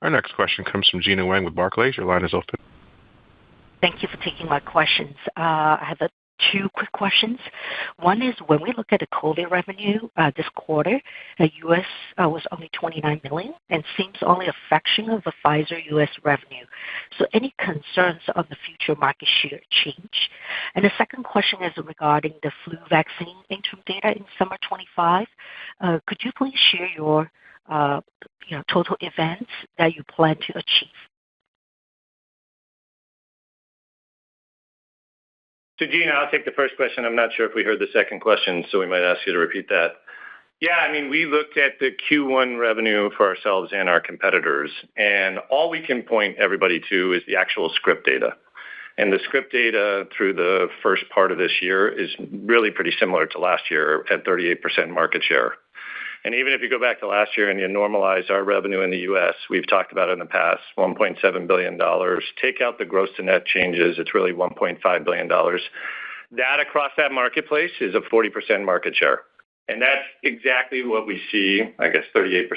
Our next question comes from Gena Wang with Barclays. Your line is open. Thank you for taking my questions. I have two quick questions. One is when we look at the COVID revenue this quarter, the U.S. was only $29 million and seems only a fraction of the Pfizer U.S. revenue. So any concerns on the future market share change? And the second question is regarding the flu vaccine interim data in summer 25. Could you please share your total events that you plan to achieve? So, Gina, I'll take the first question. I'm not sure if we heard the second question, so we might ask you to repeat that. Yeah, I mean, we looked at the Q1 revenue for ourselves and our competitors, and all we can point everybody to is the actual script data. And the script data through the first part of this year is really pretty similar to last year at 38% market share. And even if you go back to last year and you normalize our revenue in the U.S., we've talked about it in the past, $1.7 billion. Take out the gross to net changes, it's really $1.5 billion. That across that marketplace is a 40% market share. And that's exactly what we see, I guess 38%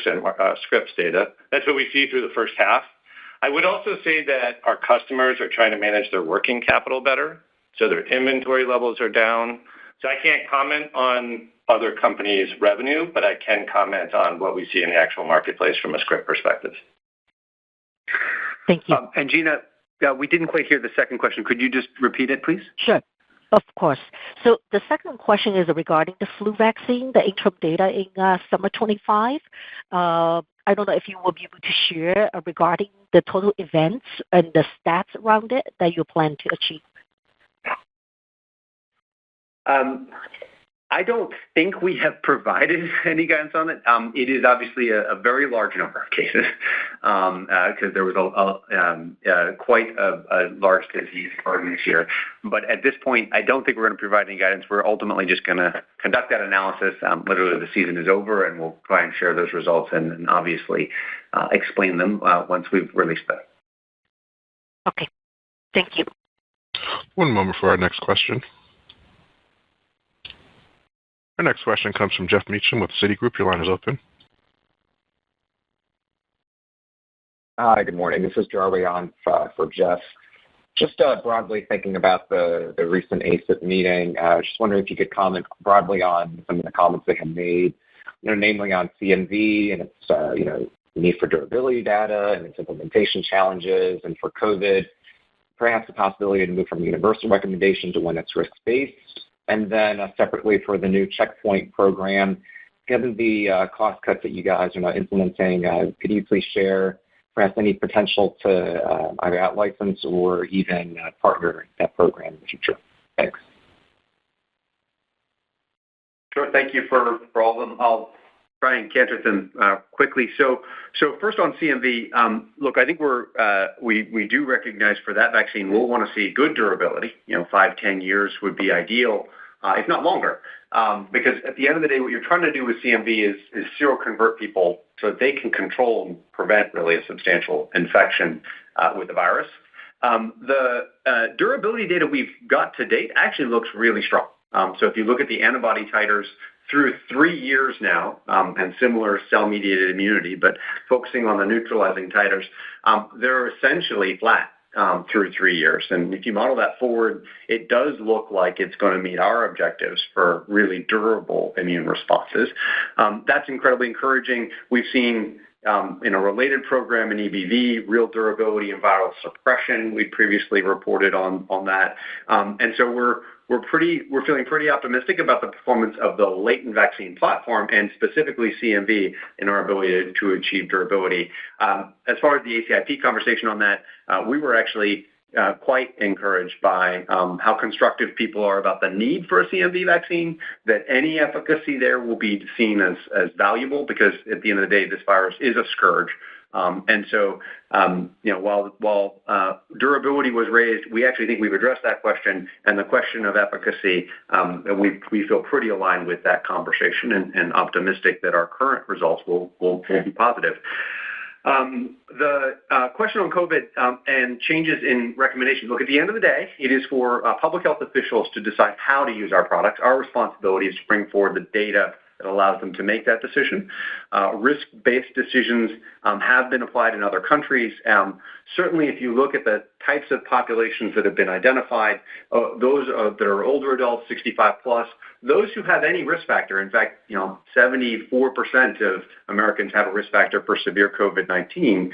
scripts data. That's what we see through the first half. I would also say that our customers are trying to manage their working capital better. So their inventory levels are down. So I can't comment on other companies' revenue, but I can comment on what we see in the actual marketplace from a script perspective. Thank you. And Gina, we didn't quite hear the second question. Could you just repeat it, please? Sure. Of course. So the second question is regarding the flu vaccine, the interim data in summer 25. I don't know if you will be able to share regarding the total events and the stats around it that you plan to achieve. I don't think we have provided any guidance on it. It is obviously a very large number of cases because there was quite a large disease starting this year. But at this point, I don't think we're going to provide any guidance. We're ultimately just going to conduct that analysis. Literally, the season is over, and we'll try and share those results and obviously explain them once we've released them. Okay. Thank you. One moment for our next question. Our next question comes from Jeff Meacham with Citigroup. Your line is open. Hi, good morning. This is Jarway on for Jeff. Just broadly thinking about the recent ACIP meeting, just wondering if you could comment broadly on some of the comments they have made, namely on CMV and its, need for durability data and its implementation challenges, and for COVID, perhaps the possibility to move from universal recommendation to one that's risk-based. And then separately for the new checkpoint program, given the cost cuts that you guys are now implementing, could you please share perhaps any potential to either out-license or even partner that program in the future? Thanks. Sure. Thank you for all of them. I'll try and canter them quickly. So first on CMV, look, I think we do recognize for that vaccine, we'll want to see good durability. 5-10 years would be ideal, if not longer. Because at the end of the day, what you're trying to do with CMV is seroconvert people so that they can control and prevent really a substantial infection with the virus. The durability data we've got to date actually looks really strong. So if you look at the antibody titers through 3 years now, and similar cell-mediated immunity, but focusing on the neutralizing titers, they're essentially flat through 3 years. And if you model that forward, it does look like it's going to meet our objectives for really durable immune responses. That's incredibly encouraging. We've seen in a related program in EBV, real durability and viral suppression. We previously reported on that. And so we're feeling pretty optimistic about the performance of the latent vaccine platform and specifically CMV in our ability to achieve durability. As far as the ACIP conversation on that, we were actually quite encouraged by how constructive people are about the need for a CMV vaccine, that any efficacy there will be seen as valuable because at the end of the day, this virus is a scourge. And so, while durability was raised, we actually think we've addressed that question, and the question of efficacy, we feel pretty aligned with that conversation and optimistic that our current results will be positive. The question on COVID and changes in recommendations. Look, at the end of the day, it is for public health officials to decide how to use our products. Our responsibility is to bring forward the data that allows them to make that decision. Risk-based decisions have been applied in other countries. Certainly, if you look at the types of populations that have been identified, those that are older adults, 65 plus, those who have any risk factor, in fact, 74% of Americans have a risk factor for severe COVID-19,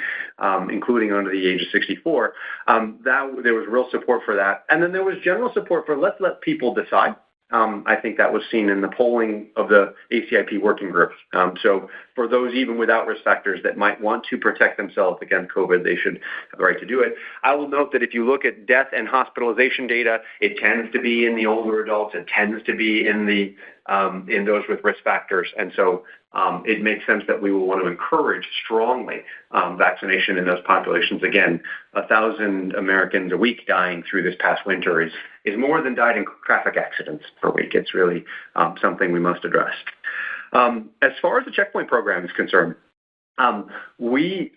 including under the age of 64. There was real support for that. And then there was general support for let's let people decide. I think that was seen in the polling of the ACIP working groups. So for those even without risk factors that might want to protect themselves against COVID, they should have the right to do it. I will note that if you look at death and hospitalization data, it tends to be in the older adults. It tends to be in those with risk factors. And so it makes sense that we will want to encourage strongly vaccination in those populations. Again, 1,000 Americans a week dying through this past winter is more than died in traffic accidents per week. It's really something we must address. As far as the checkpoint program is concerned, we're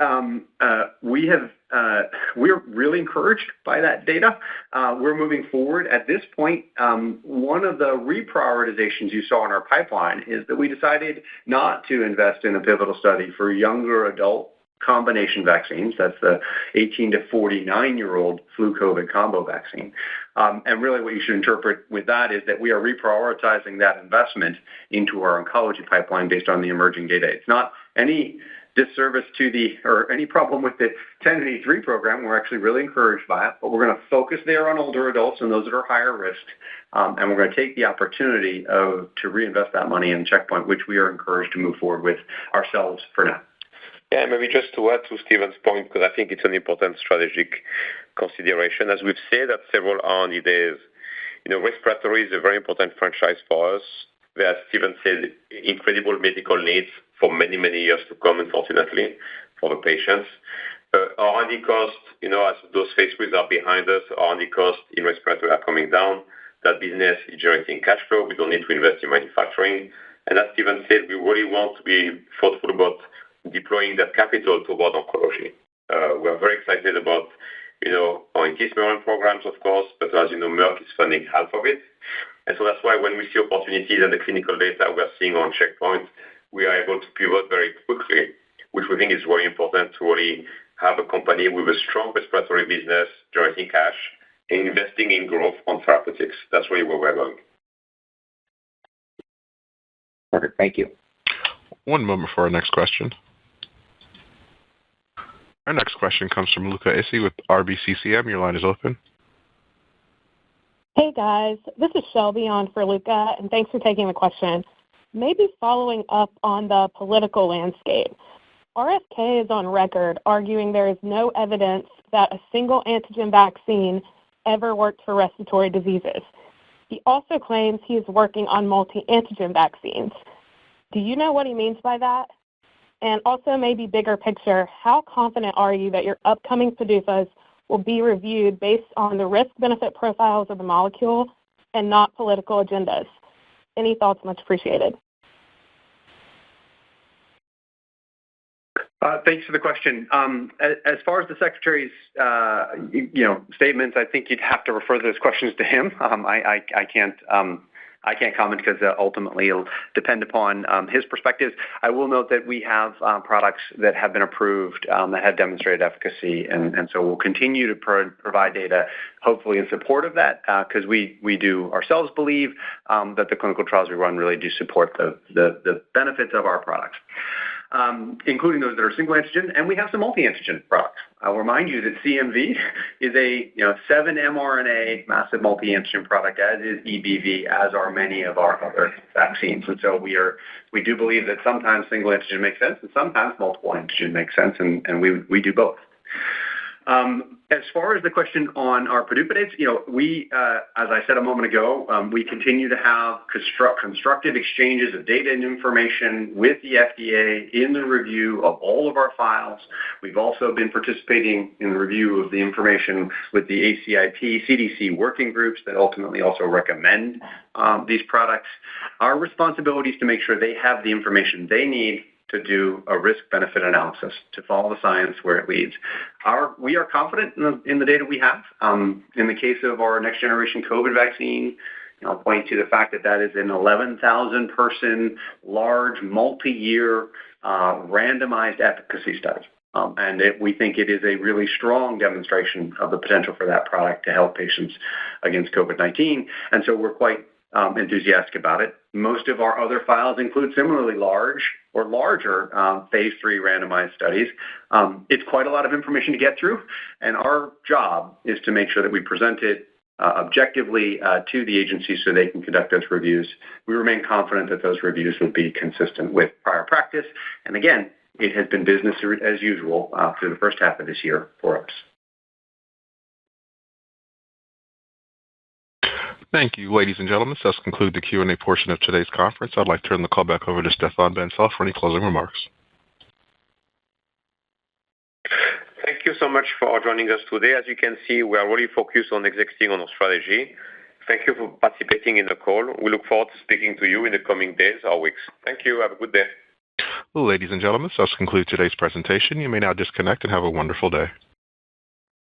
really encouraged by that data. We're moving forward. At this point, one of the reprioritizations you saw in our pipeline is that we decided not to invest in a pivotal study for younger adult combination vaccines. That's the 18 to 49-year-old flu COVID combo vaccine. And really what you should interpret with that is that we are reprioritizing that investment into our oncology pipeline based on the emerging data. It's not any disservice or any problem with the 1083 program. We're actually really encouraged by it, but we're going to focus there on older adults and those that are higher risk. And we're going to take the opportunity to reinvest that money in checkpoint, which we are encouraged to move forward with ourselves for now. Yeah, maybe just to add to Stephen's point, because I think it's an important strategic consideration. As we've said at several R&D days, respiratory is a very important franchise for us. As Stephen said, incredible medical needs for many, many years to come, unfortunately, for the patients. R&D costs, as those phase 3s are behind us, R&D costs in respiratory are coming down. That business is generating cash flow. We don't need to invest in manufacturing. And as Stephen said, we really want to be thoughtful about deploying that capital toward oncology. We're very excited about, our anti-MRNA programs, of course, but as you know, Merck is funding half of it. And so that's why when we see opportunities and the clinical data we're seeing on checkpoints, we are able to pivot very quickly, which we think is really important to really have a company with a strong respiratory business, generating cash, and investing in growth on therapeutics. That's really where we're going. Perfect. Thank you. One moment for our next question. Our next question comes from Luca Issi with RBCCM. Your line is open. Hey, guys. This is Shelby on for Luca, and thanks for taking the question. Maybe following up on the political landscape, RFK is on record arguing there is no evidence that a single antigen vaccine ever worked for respiratory diseases. He also claims he is working on multi-antigen vaccines. Do you know what he means by that? And also maybe bigger picture, how confident are you that your upcoming PDUFAs will be reviewed based on the risk-benefit profiles of the molecule and not political agendas? Any thoughts? Much appreciated. Thanks for the question. As far as the secretary's, statements, I think you'd have to refer those questions to him. I can't comment because ultimately it'll depend upon his perspectives. I will note that we have products that have been approved that have demonstrated efficacy, and so we'll continue to provide data, hopefully in support of that, because we do ourselves believe that the clinical trials we run really do support the benefits of our products. Including those that are single antigen, and we have some multi-antigen products. I'll remind you that CMV is a 7 mRNA massive multi-antigen product, as is EBV, as are many of our other vaccines. And so we do believe that sometimes single antigen makes sense, and sometimes multiple antigen makes sense, and we do both. As far as the question on our PDUFA dates, we, as I said a moment ago, we continue to have constructive exchanges of data and information with the FDA in the review of all of our files. We've also been participating in the review of the information with the ACIP, CDC working groups that ultimately also recommend these products. Our responsibility is to make sure they have the information they need to do a risk-benefit analysis, to follow the science where it leads. We are confident in the data we have. In the case of our next-generation COVID vaccine, I'll point to the fact that is an 11,000-person, large, multi-year, randomized efficacy study. And we think it is a really strong demonstration of the potential for that product to help patients against COVID-19. And so we're quite enthusiastic about it. Most of our other files include similarly large or larger phase 3 randomized studies. It's quite a lot of information to get through, and our job is to make sure that we present it objectively to the agency so they can conduct those reviews. We remain confident that those reviews will be consistent with prior practice. And again, it has been business as usual through the first half of this year for us. Thank you, ladies and gentlemen. This does conclude the Q&A portion of today's conference. I'd like to turn the call back over to Stéphane Bancel for any closing remarks. Thank you so much for joining us today. As you can see, we are really focused on executing on our strategy. Thank you for participating in the call. We look forward to speaking to you in the coming days or weeks. Thank you. Have a good day. Ladies and gentlemen, this does conclude today's presentation. You may now disconnect and have a wonderful day.